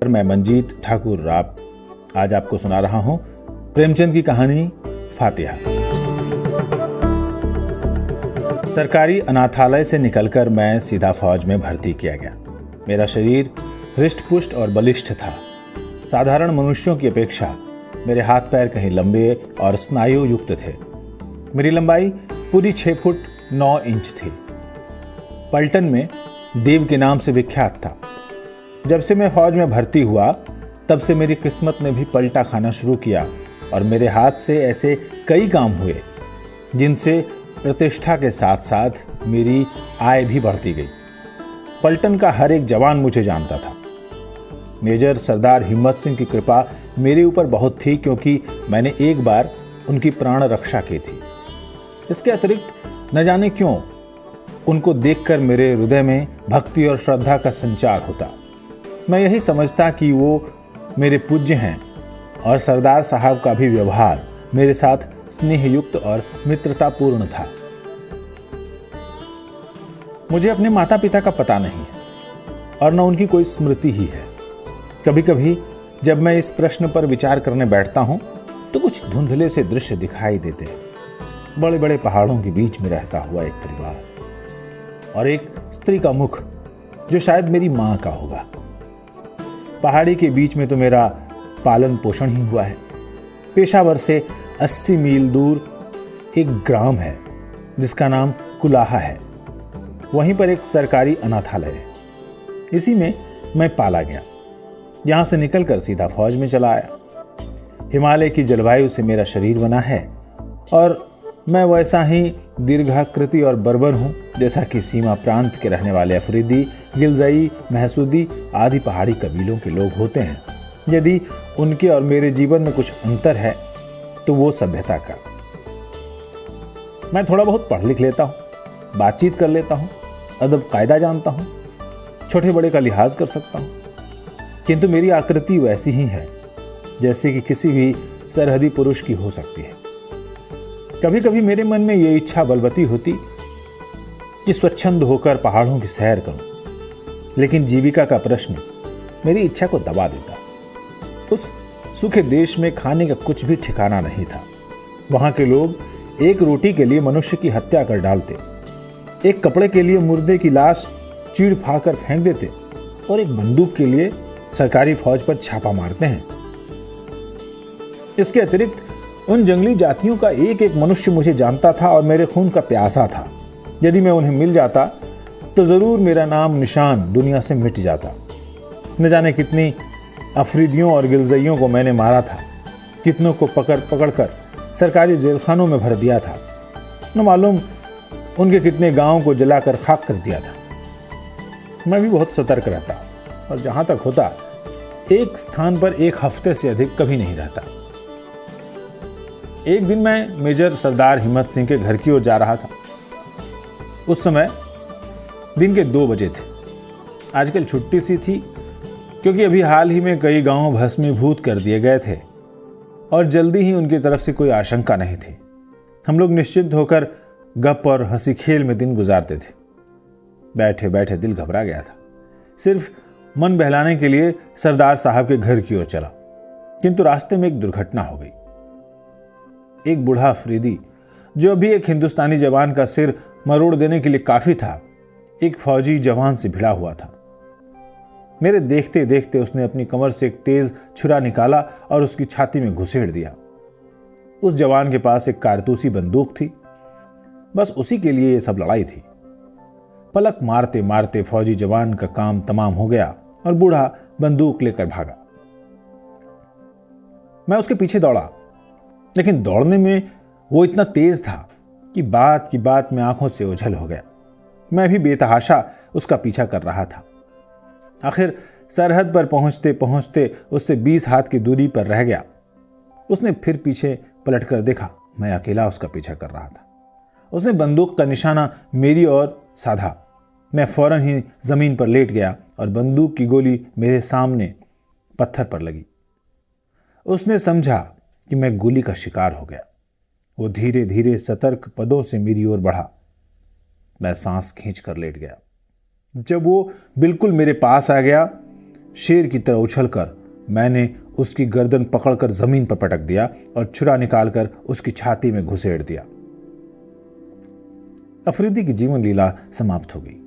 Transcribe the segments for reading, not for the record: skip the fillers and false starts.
मैं मंजीत ठाकुर राव आज आपको सुना रहा हूं प्रेमचंद की कहानी फातिहा। सरकारी अनाथालय से निकलकर मैं सीधा फौज में भर्ती किया गया। मेरा शरीर हृष्ट-पुष्ट और बलिष्ठ था। साधारण मनुष्यों की अपेक्षा मेरे हाथ पैर कहीं लंबे और स्नायु युक्त थे। मेरी लंबाई पूरी 6 फुट 9 इंच थी। पलटन में देव के नाम से विख्यात था। जब से मैं फौज में भर्ती हुआ तब से मेरी किस्मत ने भी पलटा खाना शुरू किया और मेरे हाथ से ऐसे कई काम हुए जिनसे प्रतिष्ठा के साथ साथ मेरी आय भी बढ़ती गई। पलटन का हर एक जवान मुझे जानता था। मेजर सरदार हिम्मत सिंह की कृपा मेरे ऊपर बहुत थी क्योंकि मैंने एक बार उनकी प्राण रक्षा की थी। इसके अतिरिक्त न जाने क्यों उनको देखकर मेरे हृदय में भक्ति और श्रद्धा का संचार होता। मैं यही समझता कि वो मेरे पूज्य हैं और सरदार साहब का भी व्यवहार मेरे साथ स्नेहयुक्त और मित्रतापूर्ण था। मुझे अपने माता पिता का पता नहीं है और न उनकी कोई स्मृति ही है। कभी कभी जब मैं इस प्रश्न पर विचार करने बैठता हूं तो कुछ धुंधले से दृश्य दिखाई देते हैं। बड़े बड़े पहाड़ों के बीच में रहता हुआ एक परिवार और एक स्त्री का मुख जो शायद मेरी मां का होगा। पहाड़ी के बीच में तो मेरा पालन पोषण ही हुआ है। पेशावर से 80 मील दूर एक ग्राम है जिसका नाम कुलाहा है। वहीं पर एक सरकारी अनाथालय है। इसी में मैं पाला गया। यहां से निकलकर सीधा फौज में चला आया। हिमालय की जलवायु से मेरा शरीर बना है और मैं वैसा ही दीर्घाकृति और बर्बर हूं जैसा कि सीमा प्रांत के रहने वाले अफरीदी, गिलजई, महसूदी आदि पहाड़ी कबीलों के लोग होते हैं। यदि उनके और मेरे जीवन में कुछ अंतर है तो वो सभ्यता का। मैं थोड़ा बहुत पढ़ लिख लेता हूं, बातचीत कर लेता हूं, अदब कायदा जानता हूं, छोटे बड़े का लिहाज कर सकता हूं, किंतु मेरी आकृति वैसी ही है जैसे कि किसी भी सरहदी पुरुष की हो सकती है। कभी कभी मेरे मन में ये इच्छा बलवती होती कि स्वच्छंद होकर पहाड़ों की सैर करूं, लेकिन जीविका का प्रश्न मेरी इच्छा को दबा देता। उस सूखे देश में खाने का कुछ भी ठिकाना नहीं था। वहां के लोग एक रोटी के लिए मनुष्य की हत्या कर डालते, एक कपड़े के लिए मुर्दे की लाश चीड़ फाड़ कर फेंक देते और एक बंदूक के लिए सरकारी फौज पर छापा मारते हैं। इसके अतिरिक्त उन जंगली जातियों का एक एक मनुष्य मुझे जानता था और मेरे खून का प्यासा था। यदि मैं उन्हें मिल जाता तो जरूर मेरा नाम निशान दुनिया से मिट जाता। न जाने कितनी अफरीदियों और गिलजइयों को मैंने मारा था, कितनों को पकड़ कर सरकारी जेलखानों में भर दिया था। न मालूम उनके कितने गांवों को जलाकर खाक कर दिया था। मैं भी बहुत सतर्क रहता और जहां तक होता एक स्थान पर एक हफ्ते से अधिक कभी नहीं रहता। एक दिन मैं मेजर सरदार हिम्मत सिंह के घर की ओर जा रहा था। उस समय दिन के 2 बजे थे। आजकल छुट्टी सी थी क्योंकि अभी हाल ही में कई गांव भस्मीभूत कर दिए गए थे और जल्दी ही उनकी तरफ से कोई आशंका नहीं थी। हम लोग निश्चिंत होकर गप और हंसी खेल में दिन गुजारते थे। बैठे बैठे दिल घबरा गया था। सिर्फ मन बहलाने के लिए सरदार साहब के घर की ओर चला, किंतु रास्ते में एक दुर्घटना हो गई। एक बूढ़ा अफरीदी जो अभी एक हिंदुस्तानी जवान का सिर मरोड़ देने के लिए काफी था, एक फौजी जवान से भिड़ा हुआ था। मेरे देखते देखते उसने अपनी कमर से एक तेज छुरा निकाला और उसकी छाती में घुसेड़ दिया। उस जवान के पास एक कारतूसी बंदूक थी। बस उसी के लिए यह सब लड़ाई थी। पलक मारते मारते फौजी जवान का काम तमाम हो गया और बूढ़ा बंदूक लेकर भागा। मैं उसके पीछे दौड़ा, लेकिन दौड़ने में वो इतना तेज था कि बात की बात में आंखों से ओझल हो गया। मैं भी बेतहाशा उसका पीछा कर रहा था। आखिर सरहद पर पहुंचते पहुंचते उससे 20 हाथ की दूरी पर रह गया। उसने फिर पीछे पलटकर देखा, मैं अकेला उसका पीछा कर रहा था। उसने बंदूक का निशाना मेरी ओर साधा। मैं फौरन ही जमीन पर लेट गया और बंदूक की गोली मेरे सामने पत्थर पर लगी। उसने समझा कि मैं गोली का शिकार हो गया। वो धीरे धीरे सतर्क पदों से मेरी ओर बढ़ा। मैं सांस खींच कर लेट गया। जब वो बिल्कुल मेरे पास आ गया, शेर की तरह उछलकर मैंने उसकी गर्दन पकड़कर जमीन पर पटक दिया और छुरा निकालकर उसकी छाती में घुसेड़ दिया। अफरीदी की जीवन लीला समाप्त हो गई।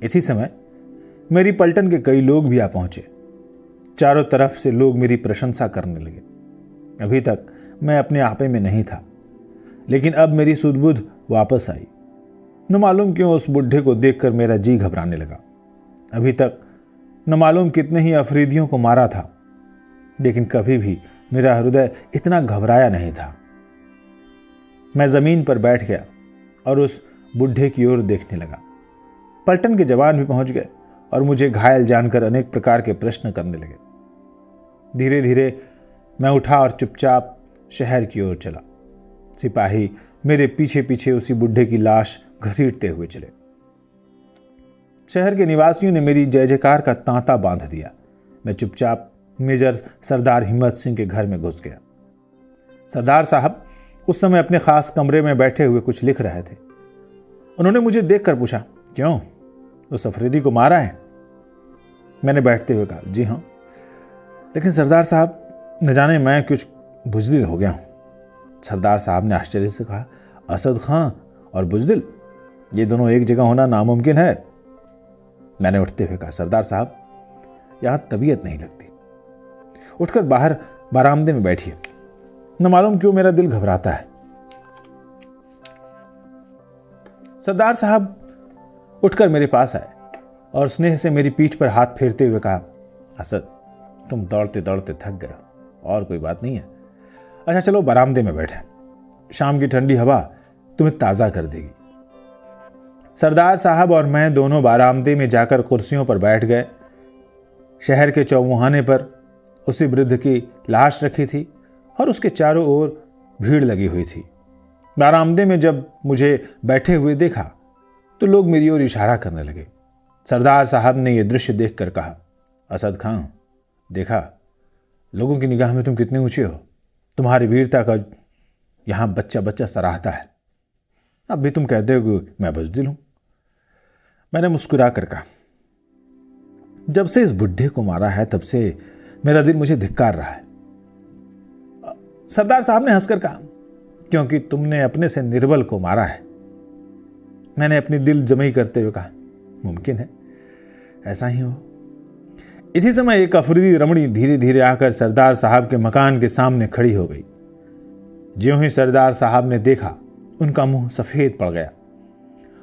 इसी समय मेरी पलटन के कई लोग भी आ पहुंचे। चारों तरफ से लोग मेरी प्रशंसा करने लगे। अभी तक मैं अपने आपे में नहीं था, लेकिन अब मेरी सुध-बुध वापस आई। न मालूम क्यों उस बुढ़े को देखकर मेरा जी घबराने लगा। अभी तक न मालूम कितने ही अफरीदियों को मारा था, लेकिन कभी भी मेरा हृदय इतना घबराया नहीं था। मैं जमीन पर बैठ गया और उस बुढ़े की ओर देखने लगा। पलटन के जवान भी पहुंच गए और मुझे घायल जानकर अनेक प्रकार के प्रश्न करने लगे। धीरे धीरे मैं उठा और चुपचाप शहर की ओर चला। सिपाही मेरे पीछे पीछे उसी बुढ़े की लाश घसीटते हुए चले। शहर के निवासियों ने मेरी जय जयकार का तांता बांध दिया। मैं चुपचाप मेजर सरदार हिम्मत सिंह के घर में घुस गया। सरदार साहब उस समय अपने खास कमरे में बैठे हुए कुछ लिख रहे थे। उन्होंने मुझे देखकर पूछा, क्यों, उस अफरीदी को मारा है? मैंने बैठते हुए कहा, जी हाँ, लेकिन सरदार साहब न जाने मैं कुछ बुजदिल हो गया हूं। सरदार साहब ने आश्चर्य से कहा, असद खां और बुजदिल, ये दोनों एक जगह होना नामुमकिन है। मैंने उठते हुए कहा, सरदार साहब यहां तबीयत नहीं लगती, उठकर बाहर बरामदे में बैठिए। न मालूम क्यों मेरा दिल घबराता है। सरदार साहब उठकर मेरे पास आए और स्नेह से मेरी पीठ पर हाथ फेरते हुए कहा, असद तुम दौड़ते दौड़ते थक गए हो, और कोई बात नहीं है। अच्छा चलो बरामदे में बैठे, शाम की ठंडी हवा तुम्हें ताज़ा कर देगी। सरदार साहब और मैं दोनों बरामदे में जाकर कुर्सियों पर बैठ गए। शहर के चौमुहाने पर उसी वृद्ध की लाश रखी थी और उसके चारों ओर भीड़ लगी हुई थी। बरामदे में जब मुझे बैठे हुए देखा तो लोग मेरी ओर इशारा करने लगे। सरदार साहब ने यह दृश्य देखकर कहा, असद खां, देखा लोगों की निगाह में तुम कितने ऊंचे हो। तुम्हारी वीरता का यहां बच्चा बच्चा सराहता है। अब भी तुम कहते हो कि मैं बुजदिल हूं। मैंने मुस्कुरा कर कहा, जब से इस बुढ़े को मारा है तब से मेरा दिल मुझे धिक्कार रहा है। सरदार साहब ने हंसकर कहा, क्योंकि तुमने अपने से निर्बल को मारा है। मैंने अपनी दिल जमई करते हुए कहा, मुमकिन है ऐसा ही हो। इसी समय एक अफरीदी रमणी धीरे धीरे आकर सरदार साहब के मकान के सामने खड़ी हो गई। ज्यों ही सरदार साहब ने देखा, उनका मुंह सफेद पड़ गया।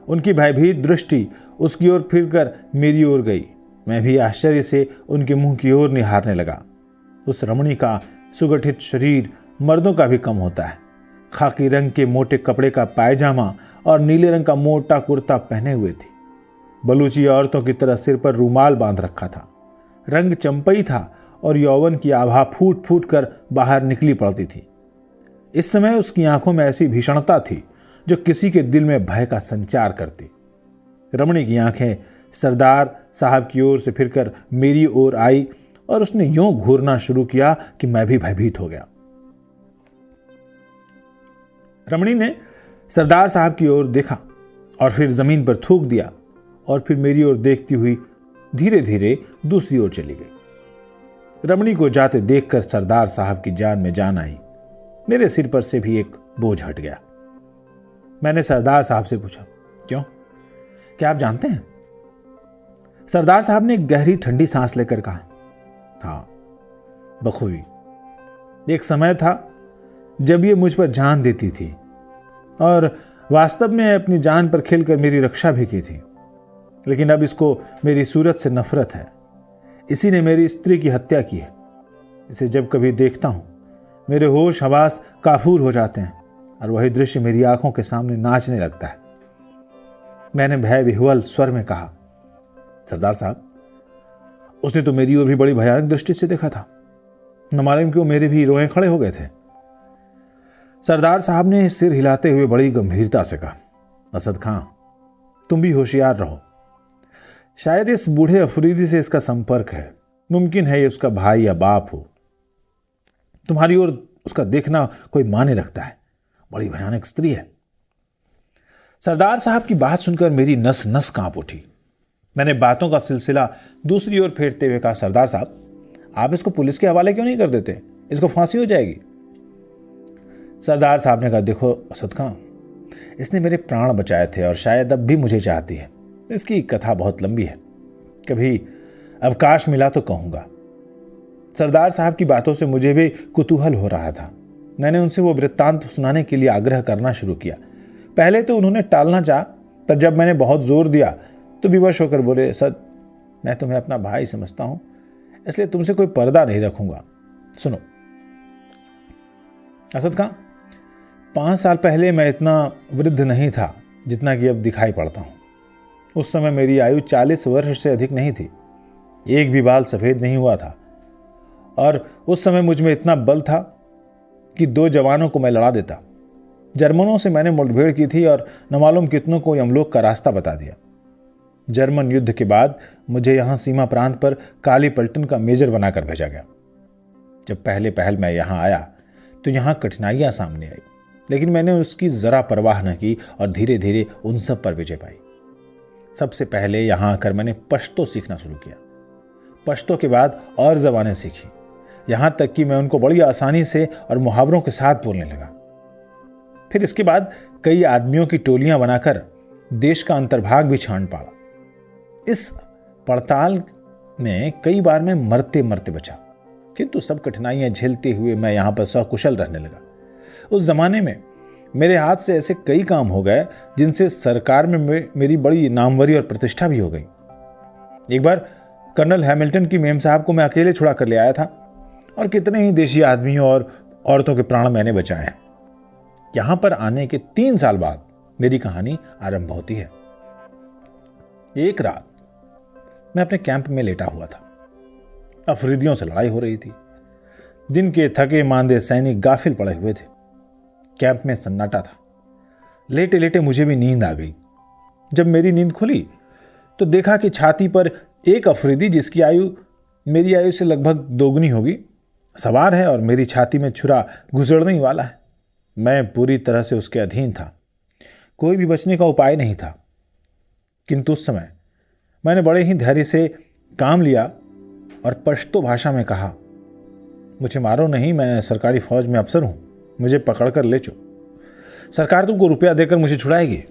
उनकी भयभीत दृष्टि उसकी ओर फिरकर मेरी ओर गई। मैं भी आश्चर्य से उनके मुंह की ओर निहारने लगा। उस रमणी का सुगठित शरीर मर्दों का भी कम होता है। खाकी रंग के मोटे कपड़े का पायजामा और नीले रंग का मोटा कुर्ता पहने हुए थी। बलूची औरतों की तरह सिर पर रूमाल बांध रखा था। रंग चंपई था और यौवन की आभा फूट फूट कर बाहर निकली पड़ती थी। इस समय उसकी आंखों में ऐसी भीषणता थी जो किसी के दिल में भय का संचार करती। रमणी की आंखें सरदार साहब की ओर से फिरकर मेरी ओर आई और उसने यूं घूरना शुरू किया कि मैं भी भयभीत हो गया। रमणी ने सरदार साहब की ओर देखा और फिर जमीन पर थूक दिया और फिर मेरी ओर देखती हुई धीरे धीरे दूसरी ओर चली गई। रमणी को जाते देखकर सरदार साहब की जान में जान आई। मेरे सिर पर से भी एक बोझ हट गया। मैंने सरदार साहब से पूछा, क्यों, क्या आप जानते हैं? सरदार साहब ने एक गहरी ठंडी सांस लेकर कहा, हाँ बखूबी। एक समय था जब ये मुझ पर जान देती थी और वास्तव में अपनी जान पर खेलकर मेरी रक्षा भी की थी, लेकिन अब इसको मेरी सूरत से नफरत है। इसी ने मेरी स्त्री की हत्या की है। इसे जब कभी देखता हूं मेरे होश हवास काफूर हो जाते हैं और वही दृश्य मेरी आंखों के सामने नाचने लगता है। मैंने भय विह्वल स्वर में कहा, सरदार साहब, उसने तो मेरी ओर भी बड़ी भयानक दृष्टि से देखा था। न मालूम क्यों मेरे भी रोए खड़े हो गए थे। सरदार साहब ने सिर हिलाते हुए बड़ी गंभीरता से कहा, असद खां, तुम भी होशियार रहो। शायद इस बूढ़े अफरीदी से इसका संपर्क है। मुमकिन है ये उसका भाई या बाप हो। तुम्हारी ओर उसका देखना कोई माने रखता है। बड़ी भयानक स्त्री है। सरदार साहब की बात सुनकर मेरी नस नस कांप उठी। मैंने बातों का सिलसिला दूसरी ओर फेरते हुए कहा, सरदार साहब, आप इसको पुलिस के हवाले क्यों नहीं कर देते? इसको फांसी हो जाएगी। सरदार साहब ने कहा, देखो असद खां, इसने मेरे प्राण बचाए थे और शायद अब भी मुझे चाहती है। इसकी कथा बहुत लंबी है, कभी अवकाश मिला तो कहूंगा। सरदार साहब की बातों से मुझे भी कुतूहल हो रहा था। मैंने उनसे वो वृत्तांत सुनाने के लिए आग्रह करना शुरू किया। पहले तो उन्होंने टालना चाहा, पर जब मैंने बहुत जोर दिया तो विवश होकर बोले, असद, मैं तुम्हें अपना भाई समझता हूं, इसलिए तुमसे कोई पर्दा नहीं रखूंगा। सुनो असद खां, 5 साल पहले मैं इतना वृद्ध नहीं था जितना कि अब दिखाई पड़ता हूं। उस समय मेरी आयु 40 वर्ष से अधिक नहीं थी, एक भी बाल सफेद नहीं हुआ था, और उस समय मुझ में इतना बल था कि 2 जवानों को मैं लड़ा देता। जर्मनों से मैंने मुठभेड़ की थी और न मालूम कितनों को यमलोक का रास्ता बता दिया। जर्मन युद्ध के बाद मुझे यहां सीमा प्रांत पर काली पलटन का मेजर बनाकर भेजा गया। जब पहले पहल मैं यहां आया तो यहां कठिनाइयां सामने आई, लेकिन मैंने उसकी जरा परवाह न की और धीरे धीरे उन सब पर विजय पाई। सबसे पहले यहां आकर मैंने पश्तो सीखना शुरू किया। पश्तो के बाद और जबानें सीखी, यहां तक कि मैं उनको बड़ी आसानी से और मुहावरों के साथ बोलने लगा। फिर इसके बाद कई आदमियों की टोलियां बनाकर देश का अंतर्भाग भी छान पाला। इस पड़ताल में कई बार मैं मरते मरते बचा, किंतु सब कठिनाइयां झेलते हुए मैं यहां पर सकुशल रहने लगा। उस जमाने में मेरे हाथ से ऐसे कई काम हो गए जिनसे सरकार में मेरी बड़ी नामवरी और प्रतिष्ठा भी हो गई। एक बार कर्नल हैमिल्टन की मेम साहब को मैं अकेले छुड़ा कर ले आया था, और कितने ही देशी आदमियों और औरतों के प्राण मैंने बचाए हैं। यहां पर आने के 3 साल बाद मेरी कहानी आरंभ होती है। एक रात मैं अपने कैंप में लेटा हुआ था। अफरीदियों से लड़ाई हो रही थी। दिन के थके मांदे सैनिक गाफिल पड़े हुए थे। कैंप में सन्नाटा था। लेटे लेटे मुझे भी नींद आ गई। जब मेरी नींद खुली तो देखा कि छाती पर एक अफरीदी, जिसकी आयु मेरी आयु से लगभग दोगुनी होगी, सवार है और मेरी छाती में छुरा घुसड़ने ही वाला है। मैं पूरी तरह से उसके अधीन था। कोई भी बचने का उपाय नहीं था। किंतु उस समय मैंने बड़े ही धैर्य से काम लिया और पश्तो भाषा में कहा, मुझे मारो नहीं, मैं सरकारी फौज में अफसर हूं, मुझे पकड़कर ले चलो। सरकार तुमको रुपया देकर मुझे छुड़ाएगी।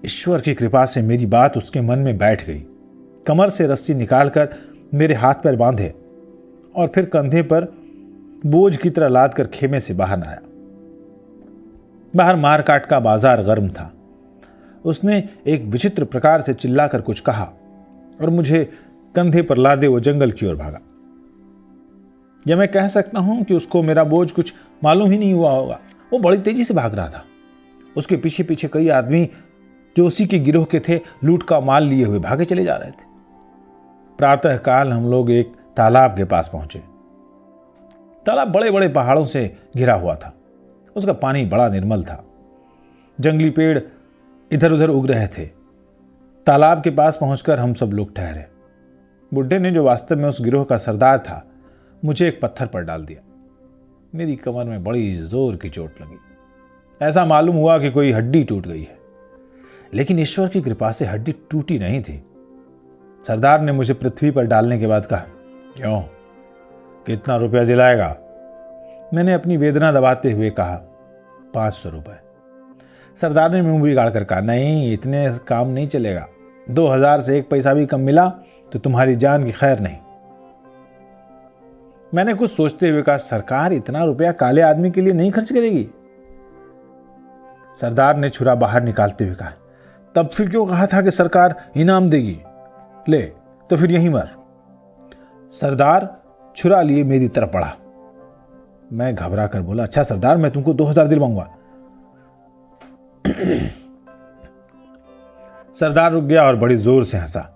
ईश्वर की कृपा से मेरी बात उसके मन में बैठ गई। कमर से रस्सी निकालकर मेरे हाथ पैर बांधे और फिर कंधे पर बोझ की तरह लाद कर खेमे से बाहर आया। बाहर मारकाट का बाजार गर्म था। उसने एक विचित्र प्रकार से चिल्लाकर कुछ कहा और मुझे कंधे पर लादे वो जंगल की ओर भागा। या मैं कह सकता हूं कि उसको मेरा बोझ कुछ मालूम ही नहीं हुआ होगा। वो बड़ी तेजी से भाग रहा था। उसके पीछे पीछे कई आदमी जो उसी के गिरोह के थे, लूट का माल लिए हुए भागे चले जा रहे थे। प्रातःकाल हम लोग एक तालाब के पास पहुंचे। तालाब बड़े बड़े पहाड़ों से घिरा हुआ था। उसका पानी बड़ा निर्मल था। जंगली पेड़ इधर उधर उग रहे थे। तालाब के पास पहुंचकर हम सब लोग ठहरे। बुढ़े ने, जो वास्तव में उस गिरोह का सरदार था, मुझे एक पत्थर पर डाल दिया। मेरी कमर में बड़ी जोर की चोट लगी। ऐसा मालूम हुआ कि कोई हड्डी टूट गई है, लेकिन ईश्वर की कृपा से हड्डी टूटी नहीं थी। सरदार ने मुझे पृथ्वी पर डालने के बाद कहा, क्यों, कितना रुपया दिलाएगा? मैंने अपनी वेदना दबाते हुए कहा, 500 रुपए। सरदार ने मुंह बिगाड़ कर कहा, नहीं, इतने काम नहीं चलेगा। 2000 से 1 पैसा भी कम मिला तो तुम्हारी जान की खैर नहीं। मैंने कुछ सोचते हुए कहा, सरकार इतना रुपया काले आदमी के लिए नहीं खर्च करेगी। सरदार ने छुरा बाहर निकालते हुए कहा, तब फिर क्यों कहा था कि सरकार इनाम देगी? ले तो फिर यहीं मर। सरदार छुरा लिए मेरी तरफ बढ़ा। मैं घबरा कर बोला, अच्छा सरदार, मैं तुमको 2000 दिलवाऊंगा। सरदार रुक गया और बड़ी जोर से हंसा।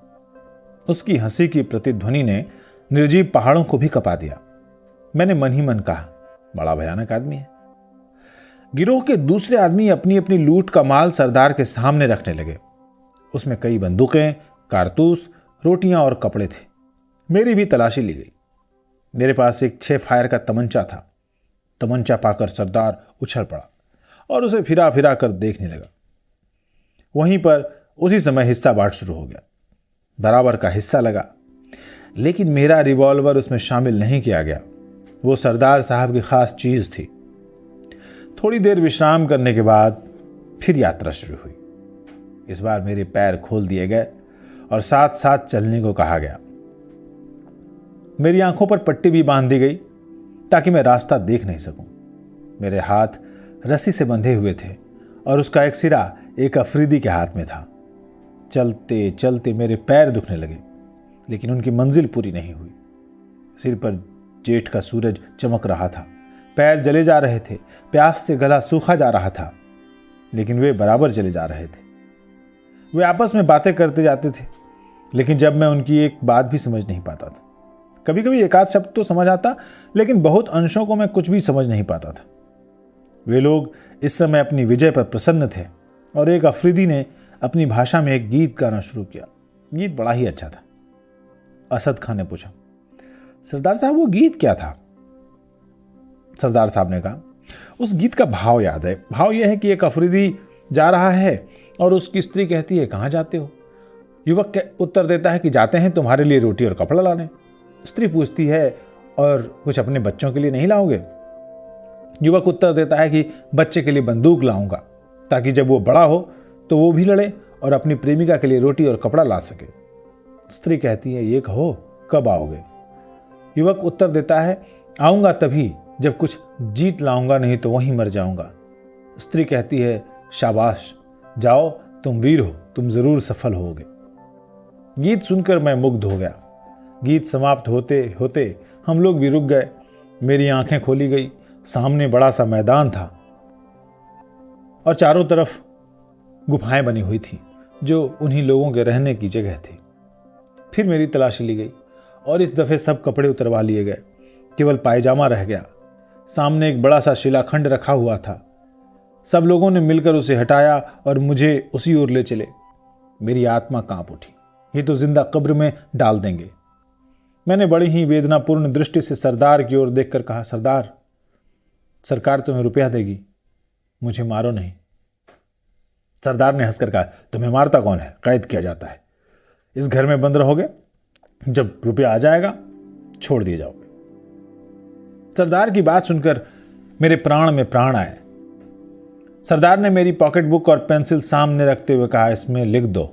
उसकी हंसी की प्रतिध्वनि ने निर्जीव पहाड़ों को भी कपा दिया। मैंने मन ही मन कहा, बड़ा भयानक आदमी है। गिरोह के दूसरे आदमी अपनी अपनी लूट का माल सरदार के सामने रखने लगे। उसमें कई बंदूकें, कारतूस, रोटियां और कपड़े थे। मेरी भी तलाशी ली गई। मेरे पास एक 6 फायर का तमंचा था। तमंचा पाकर सरदार उछल पड़ा और उसे फिरा फिरा कर देखने लगा। वहीं पर उसी समय हिस्सा बांट शुरू हो गया। बराबर का हिस्सा लगा, लेकिन मेरा रिवॉल्वर उसमें शामिल नहीं किया गया। वो सरदार साहब की खास चीज थी। थोड़ी देर विश्राम करने के बाद फिर यात्रा शुरू हुई। इस बार मेरे पैर खोल दिए गए और साथ साथ चलने को कहा गया। मेरी आंखों पर पट्टी भी बांध दी गई ताकि मैं रास्ता देख नहीं सकूं। मेरे हाथ रस्सी से बंधे हुए थे और उसका एक सिरा एक अफरीदी के हाथ में था। चलते चलते मेरे पैर दुखने लगे, लेकिन उनकी मंजिल पूरी नहीं हुई। सिर पर जेठ का सूरज चमक रहा था, पैर जले जा रहे थे, प्यास से गला सूखा जा रहा था, लेकिन वे बराबर चले जा रहे थे। वे आपस में बातें करते जाते थे, लेकिन जब मैं उनकी एक बात भी समझ नहीं पाता था। कभी कभी एक आध शब्द तो समझ आता, लेकिन बहुत अंशों को मैं कुछ भी समझ नहीं पाता था। वे लोग इस समय अपनी विजय पर प्रसन्न थे और एक अफरीदी ने अपनी भाषा में एक गीत गाना शुरू किया। गीत बड़ा ही अच्छा था। असद खान ने पूछा, सरदार साहब वो गीत क्या था? सरदार साहब ने कहा, उस गीत का भाव याद है। भाव यह है कि एक अफरीदी जा रहा है और उसकी स्त्री कहती है, कहाँ जाते हो? युवक उत्तर देता है कि जाते हैं तुम्हारे लिए रोटी और कपड़ा लाने। स्त्री पूछती है, और कुछ अपने बच्चों के लिए नहीं लाओगे? युवक उत्तर देता है कि बच्चे के लिए बंदूक लाऊंगा, ताकि जब वो बड़ा हो तो वो भी लड़े और अपनी प्रेमिका के लिए रोटी और कपड़ा ला सके। स्त्री कहती है, ये कहो कब आओगे? युवक उत्तर देता है, आऊंगा तभी जब कुछ जीत लाऊंगा, नहीं तो वहीं मर जाऊंगा। स्त्री कहती है, शाबाश, जाओ, तुम वीर हो, तुम जरूर सफल होगे। गीत सुनकर मैं मुग्ध हो गया। गीत समाप्त होते होते हम लोग भी रुक गए। मेरी आंखें खोली गई। सामने बड़ा सा मैदान था और चारों तरफ गुफाएं बनी हुई थी, जो उन्हीं लोगों के रहने की जगह थी। फिर मेरी तलाशी ली गई और इस दफे सब कपड़े उतरवा लिए गए। केवल पायजामा रह गया। सामने एक बड़ा सा शिलाखंड रखा हुआ था। सब लोगों ने मिलकर उसे हटाया और मुझे उसी ओर ले चले। मेरी आत्मा कांप उठी। ये तो जिंदा कब्र में डाल देंगे। मैंने बड़ी ही वेदनापूर्ण दृष्टि से सरदार की ओर देखकर कहा, सरदार, सरकार तुम्हें रुपया देगी, मुझे मारो नहीं। सरदार ने हंसकर कहा, तुम्हें मारता कौन है? कैद किया जाता है। इस घर में बंद रहोगे, जब रुपया आ जाएगा छोड़ दिए जाओगे। सरदार की बात सुनकर मेरे प्राण में प्राण आए। सरदार ने मेरी पॉकेट बुक और पेंसिल सामने रखते हुए कहा, इसमें लिख दो,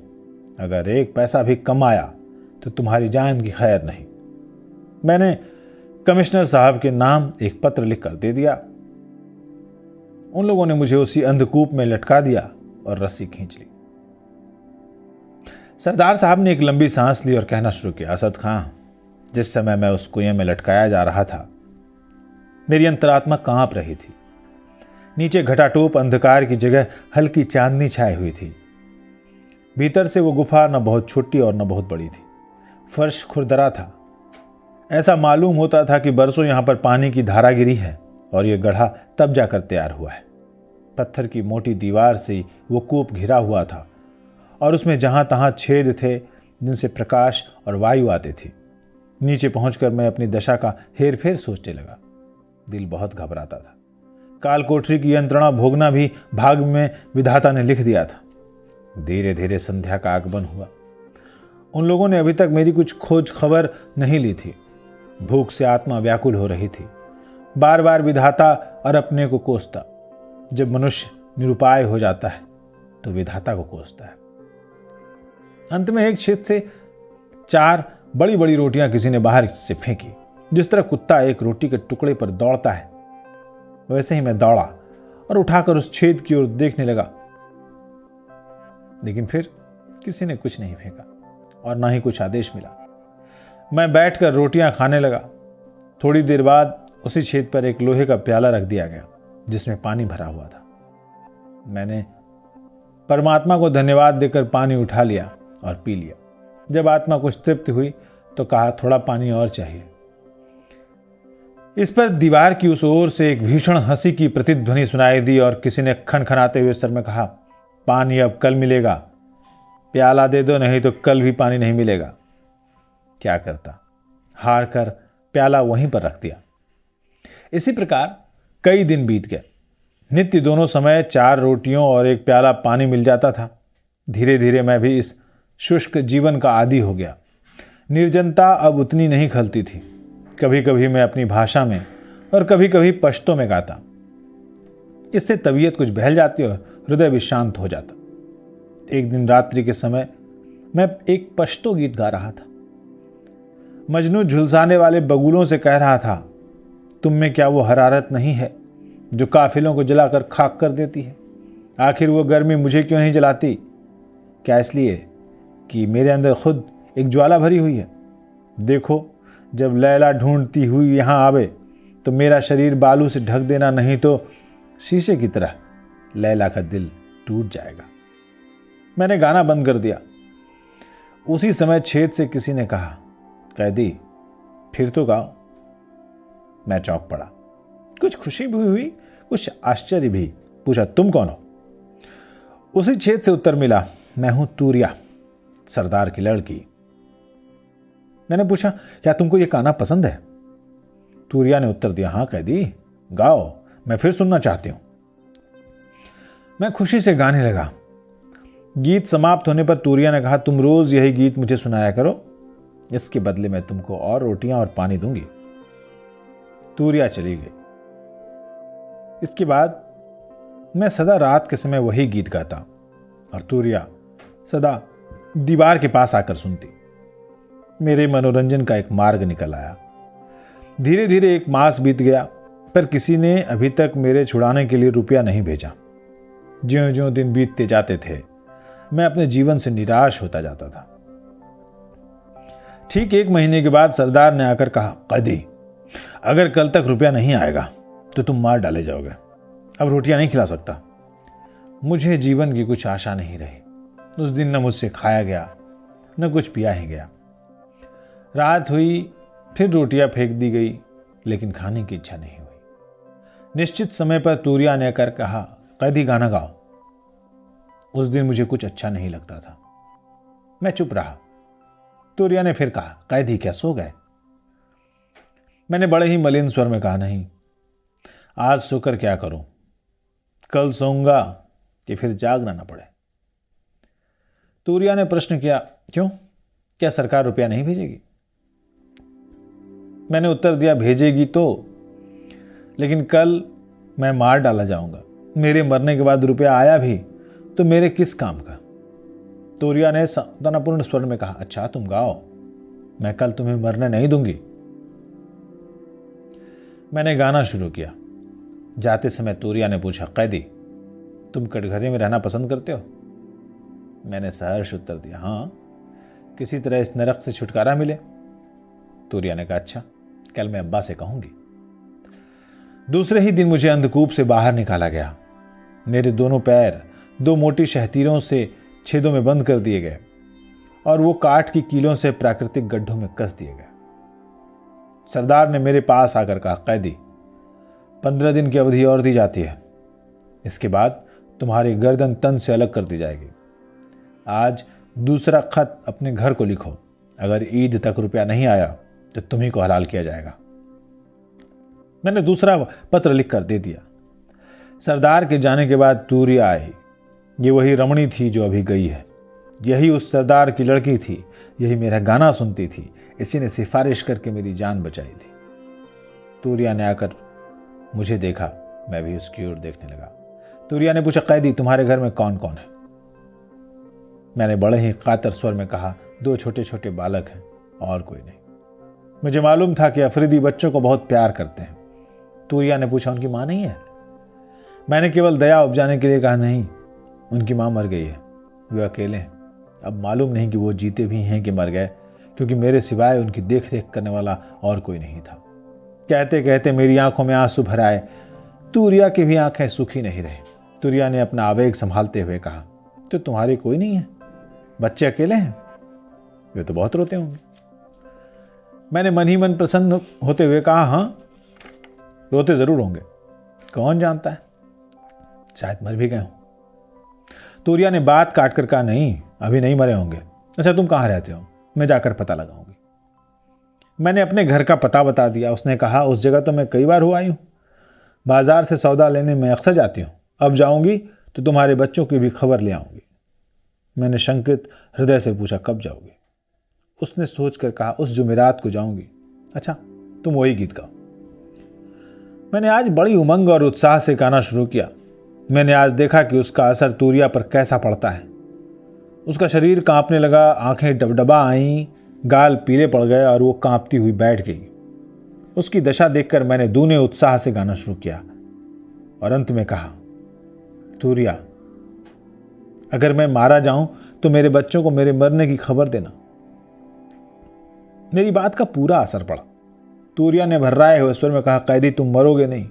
अगर एक पैसा भी कम आया तो तुम्हारी जान की खैर नहीं। मैंने कमिश्नर साहब के नाम एक पत्र लिखकर दे दिया। उन लोगों ने मुझे उसी अंधकूप में लटका दिया और रस्सी खींच ली। सरदार साहब ने एक लंबी सांस ली और कहना शुरू किया, असद खां, जिस समय मैं उस कुएं में लटकाया जा रहा था, मेरी अंतरात्मा कांप रही थी। नीचे घटाटोप अंधकार की जगह हल्की चांदनी छाई हुई थी। भीतर से वो गुफा न बहुत छोटी और न बहुत बड़ी थी। फर्श खुरदरा था। ऐसा मालूम होता था कि बरसों यहां पर पानी की धारा गिरी है और यह गड्ढा तब जाकर तैयार हुआ है। पत्थर की मोटी दीवार से वो कूप घिरा हुआ था और उसमें जहां तहां छेद थे जिनसे प्रकाश और वायु आती थी। नीचे पहुंचकर मैं अपनी दशा का हेर फेर सोचने लगा। दिल बहुत घबराता था। काल कोठरी की यंत्रणा भोगना भी भाग में विधाता ने लिख दिया था। धीरे धीरे संध्या का आगमन हुआ। उन लोगों ने अभी तक मेरी कुछ खोज खबर नहीं ली थी। भूख से आत्मा व्याकुल हो रही थी। बार बार विधाता और अपने को कोसता। जब मनुष्य निरुपाय हो जाता है तो विधाता को कोसता है। अंत में एक छेद से 4 बड़ी बड़ी रोटियां किसी ने बाहर से फेंकी। जिस तरह कुत्ता एक रोटी के टुकड़े पर दौड़ता है, वैसे ही मैं दौड़ा और उठाकर उस छेद की ओर देखने लगा। लेकिन फिर किसी ने कुछ नहीं फेंका और ना ही कुछ आदेश मिला। मैं बैठकर रोटियां खाने लगा। थोड़ी देर बाद उसी छेद पर एक लोहे का प्याला रख दिया गया जिसमें पानी भरा हुआ था। मैंने परमात्मा को धन्यवाद देकर पानी उठा लिया और पी लिया। जब आत्मा कुछ तृप्त हुई तो कहा, थोड़ा पानी और चाहिए। इस पर दीवार की उस ओर से एक भीषण हंसी की प्रतिध्वनि सुनाई दी और किसी ने खनखनाते हुए स्वर में कहा, पानी अब कल मिलेगा, प्याला दे दो, नहीं तो कल भी पानी नहीं मिलेगा। क्या करता, हार कर प्याला वहीं पर रख दिया। इसी प्रकार कई दिन बीत गए। नित्य दोनों समय 4 रोटियों और एक प्याला पानी मिल जाता था। धीरे धीरे मैं भी इस शुष्क जीवन का आदी हो गया। निर्जनता अब उतनी नहीं खलती थी। कभी कभी मैं अपनी भाषा में और कभी कभी पश्तो में गाता। इससे तबीयत कुछ बहल जाती और हृदय भी शांत हो जाता। एक दिन रात्रि के समय मैं एक पश्तो गीत गा रहा था। मजनू झुलसाने वाले बगुलों से कह रहा था, तुम में क्या वो हरारत नहीं है जो काफिलों को जलाकर खाक कर देती है? आखिर वो गर्मी मुझे क्यों नहीं जलाती? क्या इसलिए कि मेरे अंदर खुद एक ज्वाला भरी हुई है? देखो, जब लैला ढूंढती हुई यहाँ आवे तो मेरा शरीर बालू से ढक देना, नहीं तो शीशे की तरह लैला का दिल टूट जाएगा। मैंने गाना बंद कर दिया। उसी समय छेद से किसी ने कहा, कैदी फिर तो गाओ। मैं चौंक पड़ा। कुछ खुशी भी हुई, कुछ आश्चर्य भी। पूछा, तुम कौन हो? उसी छेद से उत्तर मिला, मैं हूं तूरिया, सरदार की लड़की। मैंने पूछा, क्या तुमको यह गाना पसंद है? तूरिया ने उत्तर दिया, हाँ कैदी, गाओ, मैं फिर सुनना चाहती हूं। मैं खुशी से गाने लगा। गीत समाप्त होने पर तूरिया ने कहा, तुम रोज यही गीत मुझे सुनाया करो, इसके बदले मैं तुमको और रोटियां और पानी दूंगी। तूरिया चली गई। इसके बाद मैं सदा रात के समय वही गीत गाता और तूरिया सदा दीवार के पास आकर सुनती। मेरे मनोरंजन का एक मार्ग निकल आया। धीरे धीरे एक मास बीत गया, पर किसी ने अभी तक मेरे छुड़ाने के लिए रुपया नहीं भेजा। ज्यों ज्यों दिन बीतते जाते थे, मैं अपने जीवन से निराश होता जाता था। ठीक 1 महीने के बाद सरदार ने आकर कहा, कैदी, अगर कल तक रुपया नहीं आएगा तो तुम मार डाले जाओगे। अब रोटियां नहीं खिला सकता। मुझे जीवन की कुछ आशा नहीं रही। उस दिन न मुझसे खाया गया, न कुछ पिया ही गया। रात हुई, फिर रोटियां फेंक दी गई, लेकिन खाने की इच्छा नहीं हुई। निश्चित समय पर तूरिया ने आकर कहा, कैदी गाना गाओ। उस दिन मुझे कुछ अच्छा नहीं लगता था। मैं चुप रहा। तूरिया ने फिर कहा, कैदी क्या सो गए? मैंने बड़े ही मलिन स्वर में कहा, नहीं, आज सोकर क्या करूं? कल सोऊंगा कि फिर जागना न पड़े। तूरिया ने प्रश्न किया, क्यों? क्या सरकार रुपया नहीं भेजेगी? मैंने उत्तर दिया, भेजेगी तो, लेकिन कल मैं मार डाला जाऊंगा। मेरे मरने के बाद रुपया आया भी तो मेरे किस काम का? तूरिया ने सांत्वनापूर्ण स्वर में कहा, अच्छा तुम गाओ, मैं कल तुम्हें मरने नहीं दूंगी। मैंने गाना शुरू किया। जाते समय तूरिया ने पूछा, कैदी, तुम कटघरे में रहना पसंद करते हो? मैंने सहर्ष उत्तर दिया, हाँ, किसी तरह इस नरक से छुटकारा मिले। तूरिया ने कहा, अच्छा, कल मैं अब्बा से कहूंगी। दूसरे ही दिन मुझे अंधकूप से बाहर निकाला गया। मेरे दोनों पैर 2 मोटी शहतीरों से छेदों में बंद कर दिए गए और वो काठ की कीलों से प्राकृतिक गड्ढों में कस दिए गए। सरदार ने मेरे पास आकर कहा, कैदी, 15 दिन की अवधि और दी जाती है। इसके बाद तुम्हारी गर्दन तन से अलग कर दी जाएगी। आज दूसरा खत अपने घर को लिखो। अगर ईद तक रुपया नहीं आया तो तुम्ही को हलाल किया जाएगा। मैंने दूसरा पत्र लिखकर दे दिया। सरदार के जाने के बाद तूरिया आई। ये वही रमणी थी जो अभी गई है। यही उस सरदार की लड़की थी। यही मेरा गाना सुनती थी। इसी ने सिफारिश करके मेरी जान बचाई थी। तूरिया ने आकर मुझे देखा, मैं भी उसकी ओर देखने लगा। तूरिया ने पूछा, कैदी, तुम्हारे घर में कौन कौन है? मैंने बड़े ही कातर स्वर में कहा, 2 छोटे छोटे बालक हैं और कोई नहीं। मुझे मालूम था कि अफरीदी बच्चों को बहुत प्यार करते हैं। तूरिया ने पूछा, उनकी माँ नहीं है? मैंने केवल दया उपजाने के लिए कहा, नहीं, उनकी माँ मर गई है, वे अकेले हैं। अब मालूम नहीं कि वो जीते भी हैं कि मर गए, क्योंकि मेरे सिवाय उनकी देख रेख करने वाला और कोई नहीं था। कहते कहते मेरी आंखों में आंसू भर आए। तूरिया की भी आंखें सुखी नहीं रही। तूरिया ने अपना आवेग संभालते हुए कहा, तो तुम्हारे कोई नहीं है? बच्चे अकेले हैं? वे तो बहुत रोते होंगे। मैंने मन ही मन प्रसन्न होते हुए कहा, हाँ, रोते जरूर होंगे, कौन जानता है, शायद मर भी गए हों। तूरिया ने बात काट कर कहा, नहीं, अभी नहीं मरे होंगे। अच्छा, तुम कहाँ रहते हो? मैं जाकर पता लगाऊंगी। मैंने अपने घर का पता बता दिया। उसने कहा, उस जगह तो मैं कई बार हो आई हूँ, बाजार से सौदा लेने में अक्सर जाती हूँ। अब जाऊंगी तो तुम्हारे बच्चों की भी खबर ले आऊंगी। मैंने शंकित हृदय से पूछा, कब जाओगी? उसने सोचकर कहा, उस जुमेरात को जाऊंगी। अच्छा, तुम वही गीत गाओ। मैंने आज बड़ी उमंग और उत्साह से गाना शुरू किया। मैंने आज देखा कि उसका असर तूरिया पर कैसा पड़ता है। उसका शरीर कांपने लगा, आंखें डबडबा आईं, गाल पीले पड़ गए और वो कांपती हुई बैठ गई। उसकी दशा देखकर मैंने दूने उत्साह से गाना शुरू किया और अंत में कहा, तूरिया, अगर मैं मारा जाऊं तो मेरे बच्चों को मेरे मरने की खबर देना। मेरी बात का पूरा असर पड़ा। तूरिया ने भर्राए हुए स्वर में कहा, कैदी, तुम मरोगे नहीं,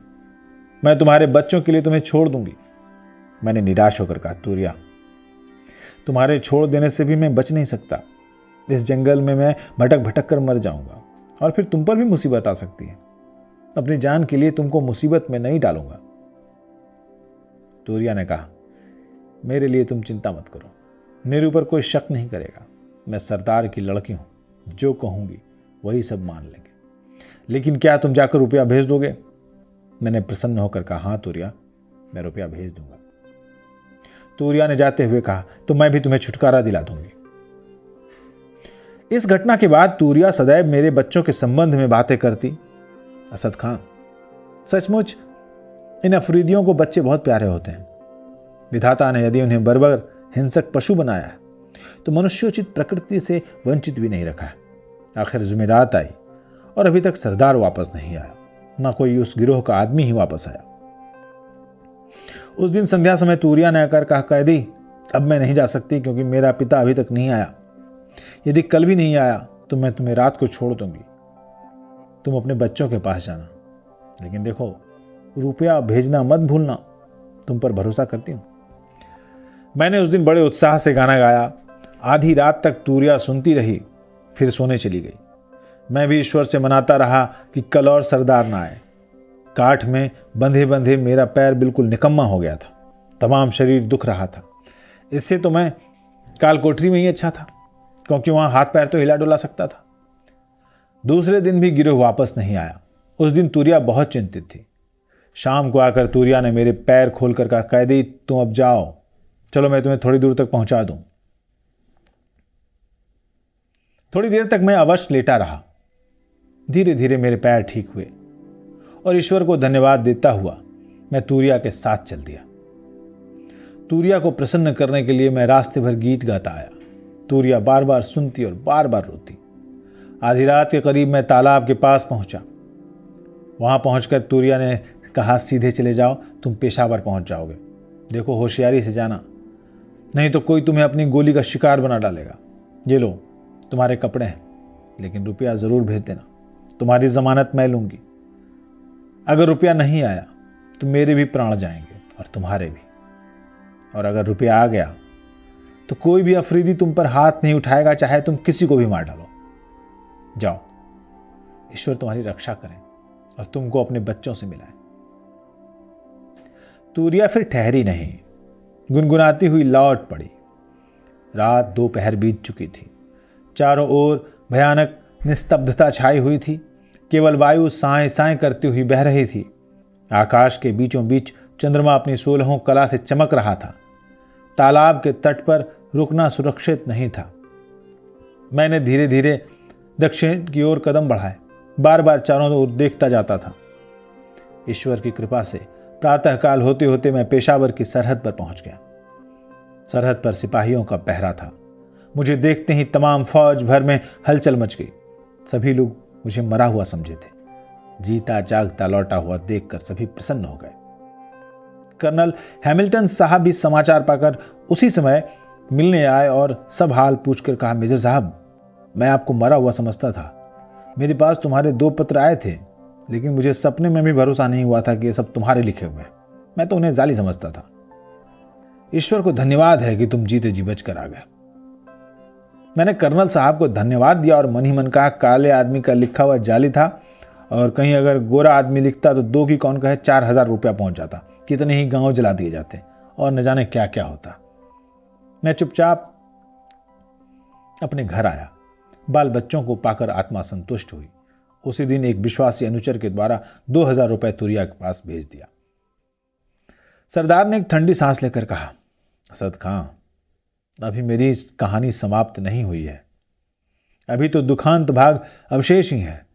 मैं तुम्हारे बच्चों के लिए तुम्हें छोड़ दूंगी। मैंने निराश होकर कहा, तूरिया, तुम्हारे छोड़ देने से भी मैं बच नहीं सकता। इस जंगल में मैं भटक भटक कर मर जाऊंगा और फिर तुम पर भी मुसीबत आ सकती है। अपनी जान के लिए तुमको मुसीबत में नहीं डालूंगा। तूरिया ने कहा, मेरे लिए तुम चिंता मत करो, मेरे ऊपर कोई शक नहीं करेगा। मैं सरदार की लड़की हूं, जो कहूंगी वही सब मान लेंगे। लेकिन क्या तुम जाकर रुपया भेज दोगे? मैंने प्रसन्न होकर कहा, हाँ तूरिया, मैं रुपया भेज दूंगा। तूरिया ने जाते हुए कहा, तो मैं भी तुम्हें छुटकारा दिला दूंगी। इस घटना के बाद तूरिया सदैव मेरे बच्चों के संबंध में बातें करती। असद खां, सचमुच इन अफरीदियों को बच्चे बहुत प्यारे होते हैं। विधाता ने यदि उन्हें बर्बर हिंसक पशु बनाया है तो मनुष्योचित प्रकृति से वंचित भी नहीं रखा है। आखिर जुमेरात आई और अभी तक सरदार वापस नहीं आया, ना कोई उस गिरोह का आदमी ही वापस आया। उस दिन संध्या समय तूरिया ने आकर कहा, कैदी, अब मैं नहीं जा सकती क्योंकि मेरा पिता अभी तक नहीं आया। यदि कल भी नहीं आया तो मैं तुम्हें रात को छोड़ दूंगी। तुम अपने बच्चों के पास जाना, लेकिन देखो, रुपया भेजना मत भूलना, तुम पर भरोसा करती हूं। मैंने उस दिन बड़े उत्साह से गाना गाया। आधी रात तक तूरिया सुनती रही, फिर सोने चली गई। मैं भी ईश्वर से मनाता रहा कि कल और सरदार ना आए। काठ में बंधे बंधे मेरा पैर बिल्कुल निकम्मा हो गया था, तमाम शरीर दुख रहा था। इससे तो मैं काल कोठरी में ही अच्छा था, क्योंकि वहां हाथ पैर तो हिला डुला सकता था। दूसरे दिन भी गिरोह वापस नहीं आया। उस दिन तूरिया बहुत चिंतित थी। शाम को आकर तूरिया ने मेरे पैर खोलकर कहा, कैदी, तुम अब जाओ, चलो मैं तुम्हें थोड़ी दूर तक पहुंचा दूं। थोड़ी देर तक मैं अवश्य लेटा रहा। धीरे धीरे मेरे पैर ठीक हुए और ईश्वर को धन्यवाद देता हुआ मैं तूरिया के साथ चल दिया। तूरिया को प्रसन्न करने के लिए मैं रास्ते भर गीत गाता आया। तूरिया बार बार सुनती और बार बार रोती। आधी रात के करीब मैं तालाब के पास पहुंचा। वहां पहुंचकर तूरिया ने कहा, सीधे चले जाओ, तुम पेशावर पहुंच जाओगे। देखो, होशियारी से जाना, नहीं तो कोई तुम्हें अपनी गोली का शिकार बना डालेगा। ये लो, तुम्हारे कपड़े हैं, लेकिन रुपया जरूर भेज देना। तुम्हारी जमानत मैं लूंगी। अगर रुपया नहीं आया तो मेरे भी प्राण जाएंगे और तुम्हारे भी। और अगर रुपया आ गया तो कोई भी अफरीदी तुम पर हाथ नहीं उठाएगा, चाहे तुम किसी को भी मार डालो। जाओ, ईश्वर तुम्हारी रक्षा करें और तुमको अपने बच्चों से मिलाए। तूरिया फिर ठहरी नहीं, गुनगुनाती हुई लौट पड़ी। रात दोपहर बीत चुकी थी। चारों ओर भयानक निस्तब्धता छाई हुई थी। केवल वायु साएं साएं करती हुई बह रही थी। आकाश के बीचों बीच चंद्रमा अपनी 16 कला से चमक रहा था। तालाब के तट पर रुकना सुरक्षित नहीं था। मैंने धीरे धीरे दक्षिण की ओर कदम बढ़ाए, बार बार चारों ओर देखता जाता था। ईश्वर की कृपा से प्रातःकाल होते होते मैं पेशावर की सरहद पर पहुंच गया। सरहद पर सिपाहियों का पहरा था। मुझे देखते ही तमाम फौज भर में हलचल मच गई। सभी लोग मुझे मरा हुआ समझे थे। जीता जागता लौटा हुआ देखकर सभी प्रसन्न हो गए। कर्नल हैमिल्टन साहब भी समाचार पाकर उसी समय मिलने आए और सब हाल पूछकर कहा, मेजर साहब, मैं आपको मरा हुआ समझता था। मेरे पास तुम्हारे 2 पत्र आए थे, लेकिन मुझे सपने में भी भरोसा नहीं हुआ था कि ये सब तुम्हारे लिखे हुए हैं। मैं तो उन्हें जाली समझता था। ईश्वर को धन्यवाद है कि तुम जीते जी बच कर आ गए। मैंने कर्नल साहब को धन्यवाद दिया और मन ही मन कहा, काले आदमी का लिखा हुआ जाली था और कहीं अगर गोरा आदमी लिखता तो 2 की कौन कहे 4000 रुपया पहुंच जाता, कितने ही गांव जला दिए जाते और न जाने क्या क्या होता। मैं चुपचाप अपने घर आया। बाल बच्चों को पाकर आत्मा संतुष्ट हुई। उसी दिन एक विश्वासी अनुचर के द्वारा 2000 रुपये तूरिया के पास भेज दिया। सरदार ने एक ठंडी सांस लेकर कहा, असद खां, अभी मेरी कहानी समाप्त नहीं हुई है। अभी तो दुखांत भाग अवशेष ही है।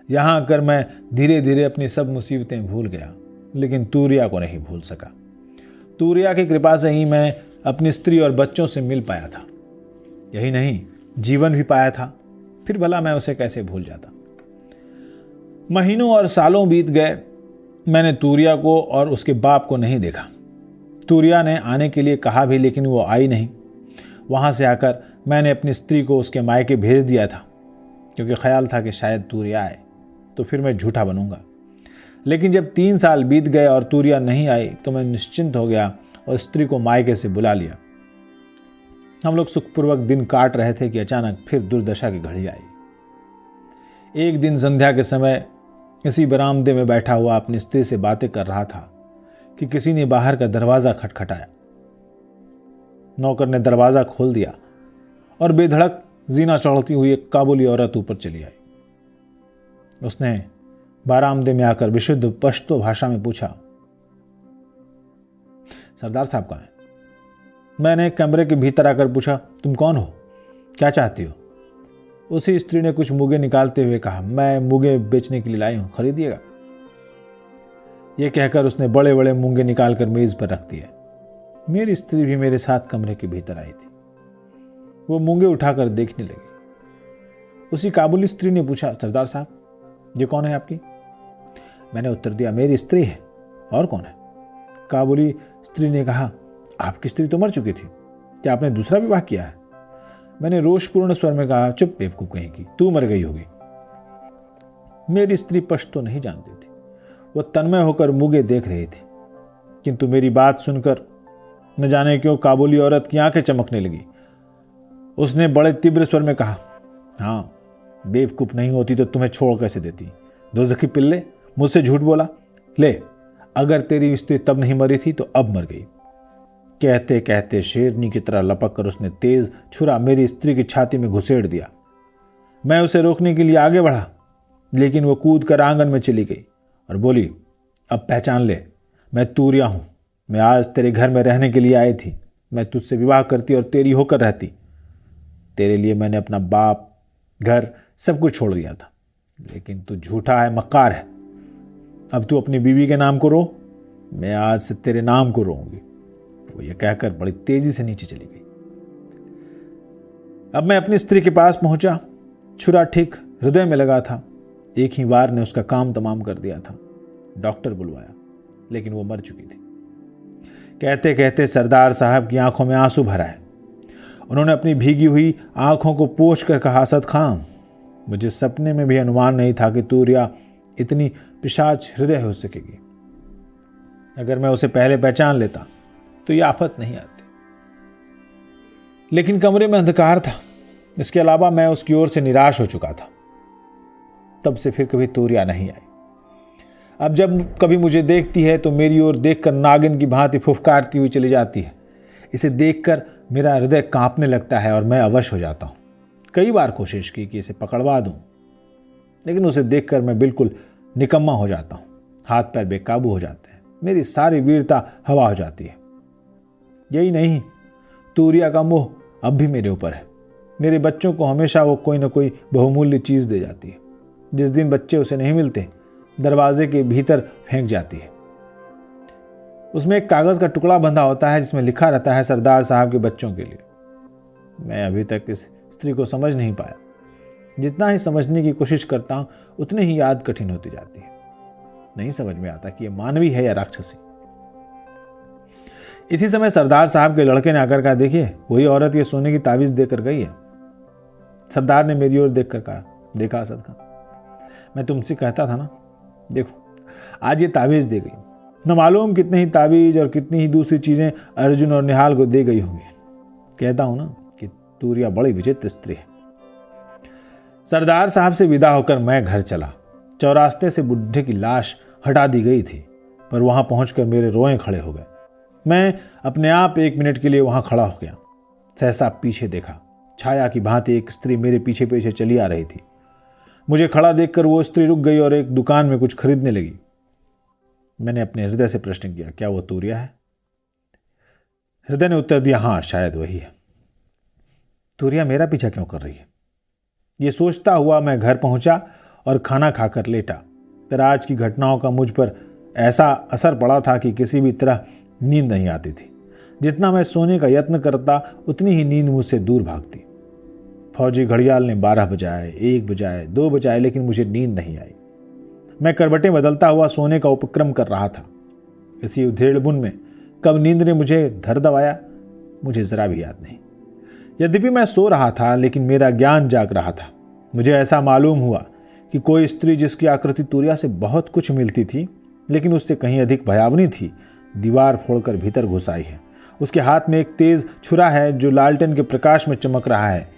यहाँ आकर मैं धीरे धीरे अपनी सब मुसीबतें भूल गया, लेकिन तूरिया को नहीं भूल सका। तूरिया की कृपा से ही मैं अपनी स्त्री और बच्चों से मिल पाया था। यही नहीं, जीवन भी पाया था। फिर भला मैं उसे कैसे भूल जाता। महीनों और सालों बीत गए। मैंने तूरिया को और उसके बाप को नहीं देखा। तूरिया ने आने के लिए कहा भी, लेकिन वो आई नहीं। वहां से आकर मैंने अपनी स्त्री को उसके मायके भेज दिया था, क्योंकि ख्याल था कि शायद तूरिया आए तो फिर मैं झूठा बनूंगा। लेकिन जब 3 साल बीत गए और तूरिया नहीं आई तो मैं निश्चिंत हो गया और स्त्री को मायके से बुला लिया। हम लोग सुखपूर्वक दिन काट रहे थे कि अचानक फिर दुर्दशा की घड़ी आई। एक दिन संध्या के समय इसी बरामदे में बैठा हुआ अपनी स्त्री से बातें कर रहा था कि किसी ने बाहर का दरवाजा खटखटाया। नौकर ने दरवाजा खोल दिया और बेधड़क जीना चढ़ती हुई एक काबुली औरत ऊपर चली आई। उसने बरामदे में आकर विशुद्ध पश्तो भाषा में पूछा, सरदार साहब कहाँ हैं? मैंने कमरे के भीतर आकर पूछा, तुम कौन हो, क्या चाहती हो? उसी स्त्री ने कुछ मुगे निकालते हुए कहा, मैं मुगे बेचने के लिए लाई हूं, खरीदिएगा? यह कहकर उसने बड़े बड़े मूंगे निकालकर मेज पर रख दिए। मेरी स्त्री भी मेरे साथ कमरे के भीतर आई थी। वो मूंगे उठाकर देखने लगी। उसी काबुली स्त्री ने पूछा, सरदार साहब, ये कौन है आपकी? मैंने उत्तर दिया, मेरी स्त्री है, और कौन है? काबुली स्त्री ने कहा, आपकी स्त्री तो मर चुकी थी, क्या आपने दूसरा विवाह किया है? मैंने रोषपूर्ण स्वर में कहा, चुप बेवकूफ कहीं की, तू मर गई होगी। मेरी स्त्री पश्तो नहीं जानती थी। वह तन्मय होकर मुगे देख रही थी, किंतु मेरी बात सुनकर न जाने क्यों काबुली औरत की आंखें चमकने लगी। उसने बड़े तीव्र स्वर में कहा, हाँ, बेवकूफ नहीं होती तो तुम्हें छोड़ कैसे देती? दोज़खी पिल्ले, मुझसे झूठ बोला। ले, अगर तेरी स्त्री तब नहीं मरी थी तो अब मर गई। कहते कहते शेरनी की तरह लपक कर उसने तेज छुरा मेरी स्त्री की छाती में घुसेड़ दिया। मैं उसे रोकने के लिए आगे बढ़ा, लेकिन वो कूद कर आंगन में चली गई और बोली, अब पहचान ले, मैं तूरिया हूं। मैं आज तेरे घर में रहने के लिए आई थी। मैं तुझसे विवाह करती और तेरी होकर रहती। तेरे लिए मैंने अपना बाप, घर, सब कुछ छोड़ दिया था, लेकिन तू झूठा है, मक्कार है। अब तू अपनी बीवी के नाम को रो, मैं आज से तेरे नाम को रोऊंगी। वो ये कहकर बड़ी तेजी से नीचे चली गई। अब मैं अपनी स्त्री के पास पहुंचा। छुरा ठीक हृदय में लगा था। एक ही वार ने उसका काम तमाम कर दिया था। डॉक्टर बुलवाया, लेकिन वो मर चुकी थी। कहते कहते सरदार साहब की आंखों में आंसू भर आए। उन्होंने अपनी भीगी हुई आंखों को पोंछ कर कहा, असद खां, मुझे सपने में भी अनुमान नहीं था कि तूरिया इतनी पिशाच हृदय हो सकेगी। अगर मैं उसे पहले पहचान लेता तो यह आफत नहीं आती। लेकिन कमरे में अंधकार था। इसके अलावा मैं उसकी ओर से निराश हो चुका था। तब से फिर कभी तूरिया नहीं आई। अब जब कभी मुझे देखती है तो मेरी ओर देखकर नागिन की भांति फुफकारती हुई चली जाती है। इसे देखकर मेरा हृदय कांपने लगता है और मैं अवश हो जाता हूं। कई बार कोशिश की कि इसे पकड़वा दूं, लेकिन उसे देखकर मैं बिल्कुल निकम्मा हो जाता हूं। हाथ पैर बेकाबू हो जाते हैं। मेरी सारी वीरता हवा हो जाती है। यही नहीं, तूरिया का मोह अब भी मेरे ऊपर है। मेरे बच्चों को हमेशा वो कोई ना कोई बहुमूल्य चीज दे जाती है। जिस दिन बच्चे उसे नहीं मिलते, दरवाजे के भीतर फेंक जाती है। उसमें एक कागज का टुकड़ा बंधा होता है जिसमें लिखा रहता है, सरदार साहब के बच्चों के लिए। मैं अभी तक इस स्त्री को समझ नहीं पाया। जितना ही समझने की कोशिश करता हूं, उतनी ही याद कठिन होती जाती है। नहीं समझ में आता कि यह मानवी है या राक्षसी। इसी समय सरदार साहब के लड़के ने आकर कहा, देखिए, वही औरत ये सोने की तावीज देकर गई है। सरदार ने मेरी ओर देखकर कहा, देखा असद खां, मैं तुमसे कहता था ना, देखो आज ये तावीज दे गई। न मालूम कितने ही तावीज और कितनी ही दूसरी चीजें अर्जुन और निहाल को दे गई होंगी। कहता हूं ना कि तूरिया बड़ी विचित्र स्त्री है। सरदार साहब से विदा होकर मैं घर चला। चौरास्ते से बुढ़े की लाश हटा दी गई थी, पर वहां पहुंचकर मेरे रोए खड़े हो गए। मैं अपने आप 1 मिनट के लिए वहां खड़ा हो गया। सहसा पीछे देखा। छाया की भांति एक स्त्री मेरे पीछे पीछे चली आ रही थी। मुझे खड़ा देखकर वो स्त्री रुक गई और एक दुकान में कुछ खरीदने लगी। मैंने अपने हृदय से प्रश्न किया, क्या वो तूरिया है? हृदय ने उत्तर दिया, हाँ, शायद वही है। तूरिया मेरा पीछा क्यों कर रही है? ये सोचता हुआ मैं घर पहुंचा और खाना खाकर लेटा। पर आज की घटनाओं का मुझ पर ऐसा असर पड़ा था कि किसी भी तरह नींद नहीं आती थी। जितना मैं सोने का यत्न करता उतनी ही नींद मुझसे दूर भागती। फौजी घड़ियाल ने 12 बजाए, 1 बजाए, 2 बजाए, लेकिन मुझे नींद नहीं आई। मैं करवटें बदलता हुआ सोने का उपक्रम कर रहा था। इसी उधेड़बुन में कब नींद ने मुझे धर दबाया, मुझे जरा भी याद नहीं। यद्यपि मैं सो रहा था, लेकिन मेरा ज्ञान जाग रहा था। मुझे ऐसा मालूम हुआ कि कोई स्त्री जिसकी आकृति तूरिया से बहुत कुछ मिलती थी, लेकिन उससे कहीं अधिक भयावनी थी, दीवार फोड़कर भीतर घुस आई है। उसके हाथ में एक तेज छुरा है जो लालटेन के प्रकाश में चमक रहा है।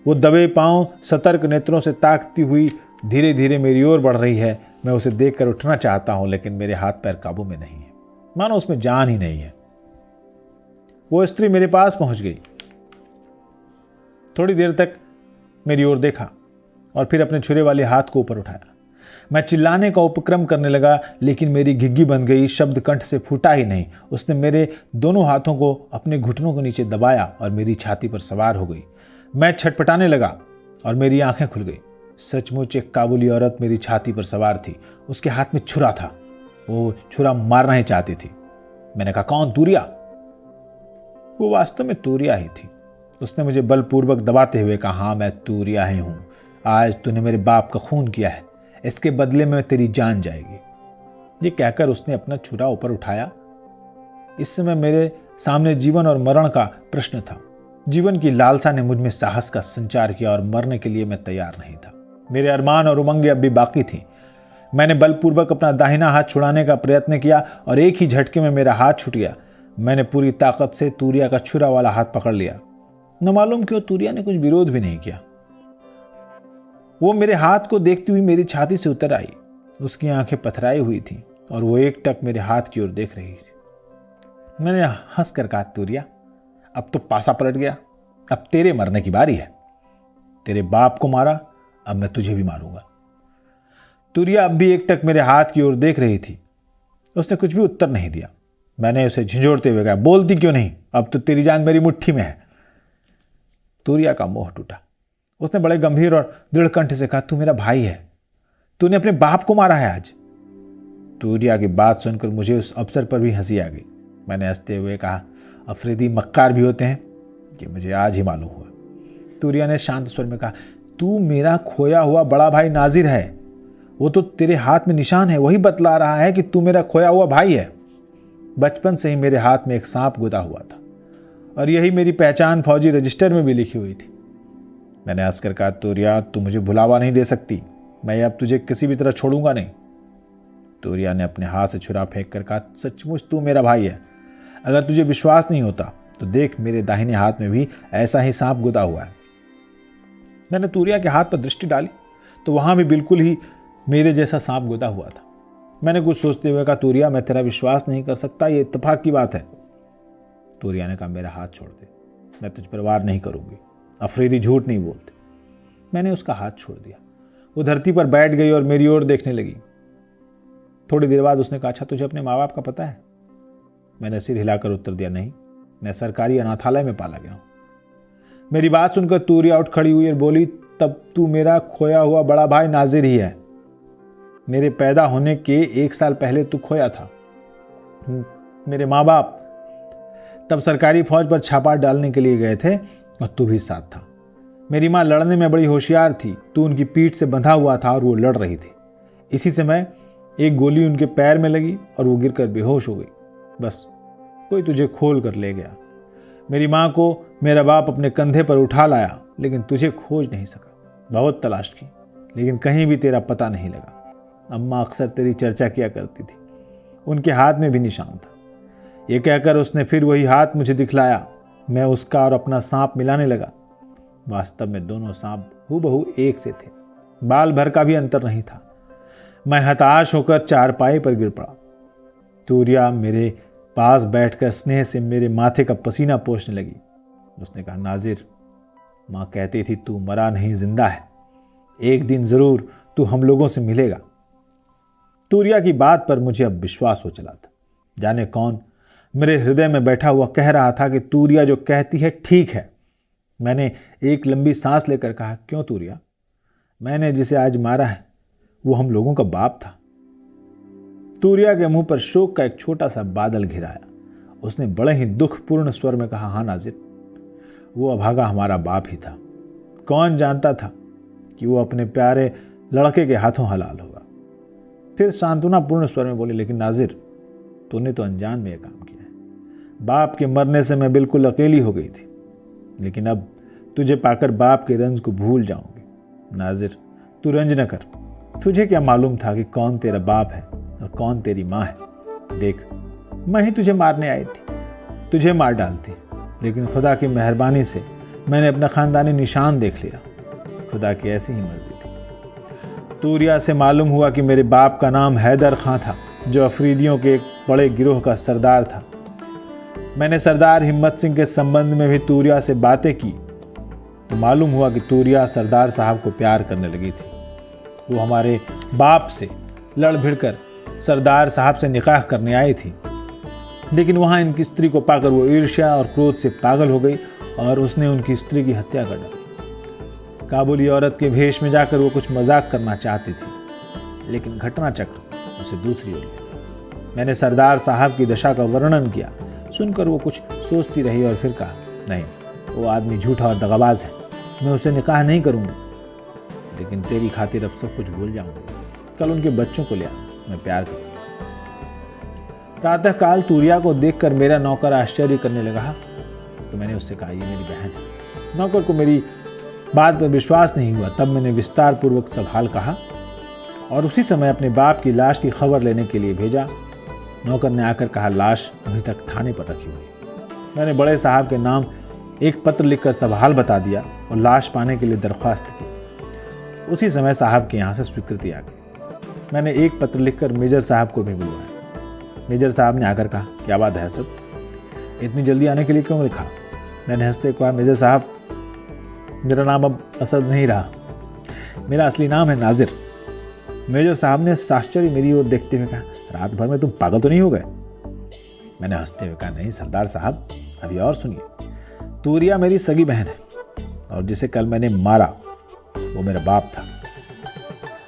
वो दबे पांव सतर्क नेत्रों से ताकती हुई धीरे धीरे मेरी ओर बढ़ रही है। मैं उसे देखकर उठना चाहता हूं, लेकिन मेरे हाथ पैर काबू में नहीं है, मानो उसमें जान ही नहीं है। वो स्त्री मेरे पास पहुंच गई। थोड़ी देर तक मेरी ओर देखा और फिर अपने छुरे वाले हाथ को ऊपर उठाया। मैं चिल्लाने का उपक्रम करने लगा, लेकिन मेरी घिग्गी बन गई, शब्द कंठ से फूटा ही नहीं। उसने मेरे दोनों हाथों को अपने घुटनों के नीचे दबाया और मेरी छाती पर सवार हो गई। मैं छटपटाने लगा और मेरी आंखें खुल गई। सचमुच एक काबुली औरत मेरी छाती पर सवार थी। उसके हाथ में छुरा था। वो छुरा मारना ही चाहती थी। मैंने कहा, कौन? तूरिया? वो वास्तव में तूरिया ही थी। उसने मुझे बलपूर्वक दबाते हुए कहा, हाँ, मैं तूरिया ही हूं। आज तूने मेरे बाप का खून किया है, इसके बदले में तेरी जान जाएगी। ये कहकर उसने अपना छुरा ऊपर उठाया। इस समय मेरे सामने जीवन और मरण का प्रश्न था। जीवन की लालसा ने मुझ में साहस का संचार किया और मरने के लिए मैं तैयार नहीं था। मेरे अरमान और उमंगें अब भी बाकी थीं। मैंने बलपूर्वक अपना दाहिना हाथ छुड़ाने का प्रयत्न किया और एक ही झटके में मेरा हाथ छूट गया। मैंने पूरी ताकत से तूरिया का छुरा वाला हाथ पकड़ लिया। न मालूम क्यों तूरिया ने कुछ विरोध भी नहीं किया। वो मेरे हाथ को देखती हुई मेरी छाती से उतर आई। उसकी आंखें पथराई हुई थीं और वो एकटक मेरे हाथ की ओर देख रही थी। मैंने हंसकर कहा, तूरिया, अब तो पासा पलट गया। अब तेरे मरने की बारी है। तेरे बाप को मारा, अब मैं तुझे भी मारूंगा। तूरिया अब भी एकटक मेरे हाथ की ओर देख रही थी। उसने कुछ भी उत्तर नहीं दिया। मैंने उसे झिझोड़ते हुए कहा, बोलती क्यों नहीं? अब तो तेरी जान मेरी मुट्ठी में है। तूरिया का मोह टूटा। उसने बड़े गंभीर और दृढ़ कंठ से कहा, तू मेरा भाई है। तूने अपने बाप को मारा है आज। तूरिया की बात सुनकर मुझे उस अवसर पर भी हंसी आ गई। मैंने हंसते हुए कहा, अफरीदी मक्कार भी होते हैं, कि मुझे आज ही मालूम हुआ। तूरिया ने शांत स्वर में कहा, तू मेरा खोया हुआ बड़ा भाई नाजिर है। वो तो तेरे हाथ में निशान है, वही बतला रहा है कि तू मेरा खोया हुआ भाई है। बचपन से ही मेरे हाथ में एक सांप गुदा हुआ था और यही मेरी पहचान फौजी रजिस्टर में भी लिखी हुई थी। मैंने हंसकर कहा, तूरिया, तू मुझे भुलावा नहीं दे सकती। मैं अब तुझे किसी भी तरह छोड़ूंगा नहीं। तूरिया ने अपने हाथ से छुरा फेंक कर कहा, सचमुच तू मेरा भाई है। अगर तुझे विश्वास नहीं होता तो देख, मेरे दाहिने हाथ में भी ऐसा ही सांप गुदा हुआ है। मैंने तूरिया के हाथ पर दृष्टि डाली तो वहां भी बिल्कुल ही मेरे जैसा सांप गुदा हुआ था। मैंने कुछ सोचते हुए कहा, तूरिया, मैं तेरा विश्वास नहीं कर सकता, ये इत्तेफाक की बात है। तूरिया ने कहा, मेरा हाथ छोड़ दे, मैं तुझ पर वार नहीं करूंगी। अफरीदी झूठ नहीं बोलते। मैंने उसका हाथ छोड़ दिया। वो धरती पर बैठ गई और मेरी ओर देखने लगी। थोड़ी देर बाद उसने कहा, अच्छा, तुझे अपने माँ बाप का पता है? मैंने सिर हिलाकर उत्तर दिया, नहीं, मैं सरकारी अनाथालय में पाला गया हूं। मेरी बात सुनकर तूरिया उठ खड़ी हुई और बोली, तब तू मेरा खोया हुआ बड़ा भाई नाजिर ही है। मेरे पैदा होने के 1 साल पहले तू खोया था। मेरे माँ बाप तब सरकारी फौज पर छापा डालने के लिए गए थे और तू भी साथ था। मेरी माँ लड़ने में बड़ी होशियार थी। तू उनकी पीठ से बंधा हुआ था और वो लड़ रही थी। इसी समय एक गोली उनके पैर में लगी और वो गिरकर बेहोश हो गई। बस कोई तुझे खोल कर ले गया। मेरी माँ को मेरा बाप अपने कंधे पर उठा लाया, लेकिन तुझे खोज नहीं सका। बहुत तलाश की, लेकिन कहीं भी तेरा पता नहीं लगा। अम्मा अक्सर तेरी चर्चा किया करती थी। उनके हाथ में भी निशान था। ये कहकर उसने फिर वही हाथ मुझे दिखलाया। मैं उसका और अपना सांप मिलाने लगा। वास्तव में दोनों सांप हूबहू एक से थे। बाल भर का भी अंतर नहीं था। मैं हताश होकर चारपाई पर गिर पड़ा। तूरिया मेरे पास बैठकर स्नेह से मेरे माथे का पसीना पोंछने लगी। उसने कहा, नाजिर, माँ कहती थी तू मरा नहीं, जिंदा है। एक दिन जरूर तू हम लोगों से मिलेगा। तूरिया की बात पर मुझे अब विश्वास हो चला था। जाने कौन मेरे हृदय में बैठा हुआ कह रहा था कि तूरिया जो कहती है ठीक है। मैंने एक लंबी सांस लेकर कहा, क्यों तूरिया? मैंने जिसे आज मारा है वो हम लोगों का बाप था। तूरिया के मुंह पर शोक का एक छोटा सा बादल घिराया। उसने बड़े ही दुखपूर्ण स्वर में कहा, हाँ नाजिर, वो अभागा हमारा बाप ही था। कौन जानता था कि वो अपने प्यारे लड़के के हाथों हलाल होगा। फिर सांत्वनापूर्ण स्वर में बोली, लेकिन नाजिर, तूने तो अनजान में यह काम किया है। बाप के मरने से मैं बिल्कुल अकेली हो गई थी, लेकिन अब तुझे पाकर बाप के रंज को भूल जाऊंगी। नाजिर, तू रंज न कर। तुझे क्या मालूम था कि कौन तेरा बाप है और कौन तेरी माँ है। देख, मैं ही तुझे मारने आई थी, तुझे मार डालती, लेकिन खुदा की मेहरबानी से मैंने अपना खानदानी निशान देख लिया। खुदा की ऐसी ही मर्जी थी। तूरिया से मालूम हुआ कि मेरे बाप का नाम हैदर खां था, जो अफरीदियों के एक बड़े गिरोह का सरदार था। मैंने सरदार हिम्मत सिंह के संबंध में भी तूरिया से बातें की तो मालूम हुआ कि तूरिया सरदार साहब को प्यार करने लगी थी। वो हमारे बाप से लड़ भिड़कर सरदार साहब से निकाह करने आई थी, लेकिन वहाँ इनकी स्त्री को पाकर वो ईर्ष्या और क्रोध से पागल हो गई और उसने उनकी स्त्री की हत्या कर डाली। काबुली औरत के भेष में जाकर वो कुछ मजाक करना चाहती थी, लेकिन घटना चक्र उसे दूसरी ओर ले। मैंने सरदार साहब की दशा का वर्णन किया। सुनकर वो कुछ सोचती रही और फिर कहा, नहीं, वो आदमी झूठा और दगाबाज है, मैं उसे निकाह नहीं करूँगी, लेकिन तेरी खातिर अब सब कुछ भूल जाऊंगी। कल उनके बच्चों को ले आ, मैं प्यार करूँगा। प्रातःकाल तूरिया को देखकर मेरा नौकर आश्चर्य करने लगा तो मैंने उससे कहा, ये मेरी बहन है। नौकर को मेरी बात पर विश्वास नहीं हुआ। तब मैंने विस्तार पूर्वक सब हाल कहा और उसी समय अपने बाप की लाश की खबर लेने के लिए भेजा। नौकर ने आकर कहा, लाश अभी तक थाने पर रखी हुई। मैंने बड़े साहब के नाम एक पत्र लिखकर सब हाल बता दिया और लाश पाने के लिए दरख्वास्त की। उसी समय साहब के यहाँ से स्वीकृति आ गई। मैंने एक पत्र लिखकर मेजर साहब को भी बुलवाया। मेजर साहब ने आकर कहा, क्या बात है सब, इतनी जल्दी आने के लिए क्यों लिखा? मैंने हंसते कहा, मेजर साहब, मेरा नाम अब असद नहीं रहा, मेरा असली नाम है नाजिर। मेजर साहब ने आश्चर्य मेरी ओर देखते हुए कहा, रात भर में तुम पागल तो नहीं हो गए? मैंने हंसते हुए कहा, नहीं सरदार साहब, अभी और सुनिए। तूरिया मेरी सगी बहन है और जिसे कल मैंने मारा वो मेरा बाप था।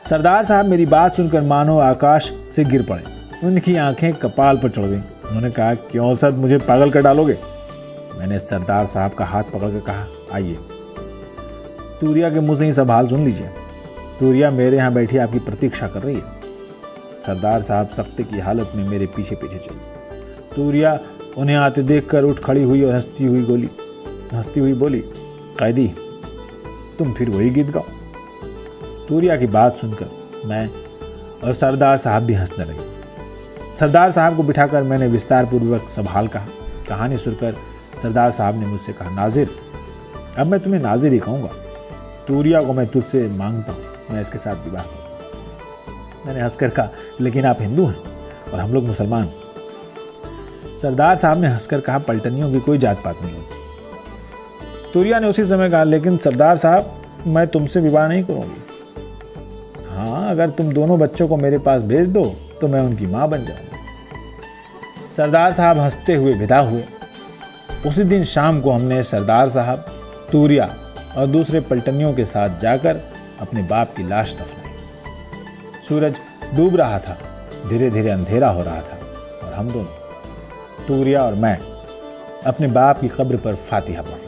सरदार साहब मेरी बात सुनकर मानो आकाश से गिर पड़े। उनकी आंखें कपाल पर चढ़ गईं। उन्होंने कहा, क्यों सद, मुझे पागल कर डालोगे? मैंने सरदार साहब का हाथ पकड़कर कहा, आइए, तूरिया के मुंह से ही सब हाल सुन लीजिए। तूरिया मेरे यहाँ बैठी आपकी प्रतीक्षा कर रही है। सरदार साहब सख्ते की हालत में मेरे पीछे पीछे चले। तूरिया उन्हें आते देखकर उठ खड़ी हुई और हंसती हुई बोली, कैदी, तुम फिर वही गीत गाओ। तूरिया की बात सुनकर मैं और सरदार साहब भी हंसने लगे। सरदार साहब को बिठाकर मैंने विस्तार पूर्वक सब हाल कहा। कहानी सुनकर सरदार साहब ने मुझसे कहा, नाजिर, अब मैं तुम्हें नाजिर ही कहूँगा। तूरिया को मैं तुझसे मांगता हूँ, मैं इसके साथ विवाह करूँ। मैंने हंसकर कहा, लेकिन आप हिंदू हैं और हम लोग मुसलमान। सरदार साहब ने हंसकर कहा, पलटनियों की कोई जात पात नहीं होती। तूरिया ने उसी समय कहा, लेकिन सरदार साहब, मैं तुमसे विवाह नहीं करूँगी। हाँ, अगर तुम दोनों बच्चों को मेरे पास भेज दो तो मैं उनकी माँ बन जाऊँगी। सरदार साहब हंसते हुए विदा हुए। उसी दिन शाम को हमने सरदार साहब, तूरिया और दूसरे पलटनियों के साथ जाकर अपने बाप की लाश दफनाई। सूरज डूब रहा था, धीरे धीरे अंधेरा हो रहा था और हम दोनों, तूरिया और मैं, अपने बाप की कब्र पर फातिहा पढ़